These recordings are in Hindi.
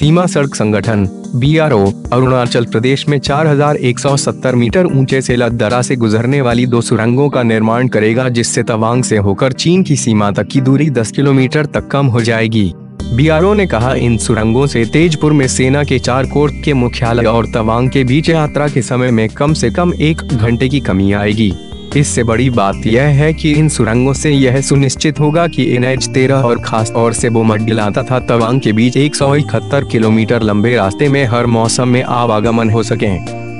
सीमा सड़क संगठन BRO अरुणाचल प्रदेश में 4170 मीटर ऊंचे सेला दर्रा से गुजरने वाली 2 सुरंगों का निर्माण करेगा, जिससे तवांग से होकर चीन की सीमा तक की दूरी 10 किलोमीटर तक कम हो जाएगी। BRO ने कहा, इन सुरंगों से तेजपुर में सेना के 4 कोर के मुख्यालय और तवांग के बीच यात्रा के समय में कम से कम 1 घंटे की कमी आएगी। इससे बड़ी बात यह है कि इन सुरंगों से यह सुनिश्चित होगा कि NH-13 और खास तौर से बोमडिला तथा तवांग के बीच 171 किलोमीटर लंबे रास्ते में हर मौसम में आवागमन हो सके,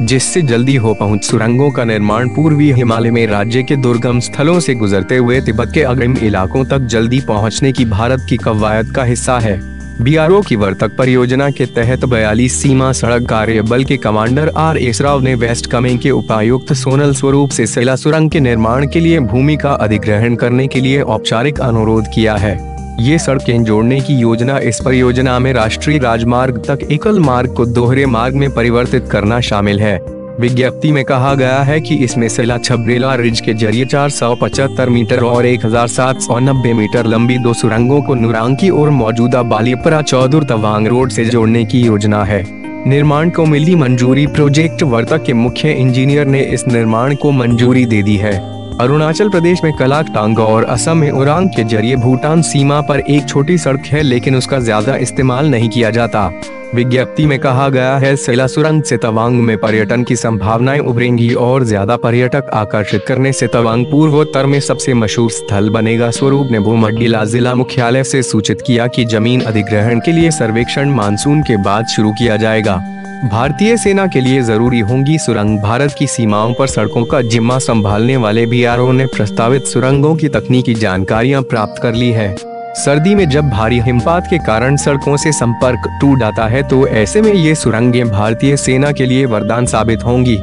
जिससे जल्दी हो पहुंच। सुरंगों का निर्माण पूर्वी हिमालय में राज्य के दुर्गम स्थलों से गुजरते हुए तिब्बत के अग्रिम इलाकों तक जल्दी पहुंचने की भारत की कवायद का हिस्सा है। BRO की वर्तक परियोजना के तहत 42 सीमा सड़क कार्य बल के कमांडर RS राव ने वेस्ट कामेंग के उपायुक्त सोनल स्वरूप से सेला सुरंग के निर्माण के लिए भूमि का अधिग्रहण करने के लिए औपचारिक अनुरोध किया है। ये सड़कें जोड़ने की योजना इस परियोजना में राष्ट्रीय राजमार्ग तक एकल मार्ग को दोहरे मार्ग में परिवर्तित करना शामिल है। विज्ञप्ति में कहा गया है कि इसमें सेला छबरेला रिज के जरिए 475 मीटर और 1790 मीटर लंबी 2 सुरंगों को नुरांग और मौजूदा बालीपरा चौधर तवांग रोड से जोड़ने की योजना है। निर्माण को मिली मंजूरी। प्रोजेक्ट वर्तक के मुख्य इंजीनियर ने इस निर्माण को मंजूरी दे दी है। अरुणाचल प्रदेश में कलाकटांग और असम में उरांग के जरिए भूटान सीमा पर एक छोटी सड़क है, लेकिन उसका ज्यादा इस्तेमाल नहीं किया जाता। विज्ञप्ति में कहा गया है, सेला सुरंग से तवांग में पर्यटन की संभावनाएं उभरेंगी और ज्यादा पर्यटक आकर्षित करने से तवांग पूर्वोत्तर में सबसे मशहूर स्थल बनेगा। स्वरूप ने बोमडिला जिला मुख्यालय से सूचित किया कि जमीन अधिग्रहण के लिए सर्वेक्षण मानसून के बाद शुरू किया जाएगा। भारतीय सेना के लिए जरूरी होंगी सुरंग। भारत की सीमाओं पर सड़कों का जिम्मा संभालने वाले BRO ने प्रस्तावित सुरंगों की तकनीकी जानकारियां प्राप्त कर ली है। सर्दी में जब भारी हिमपात के कारण सड़कों से संपर्क टूट जाता है, तो ऐसे में ये सुरंगें भारतीय सेना के लिए वरदान साबित होंगी।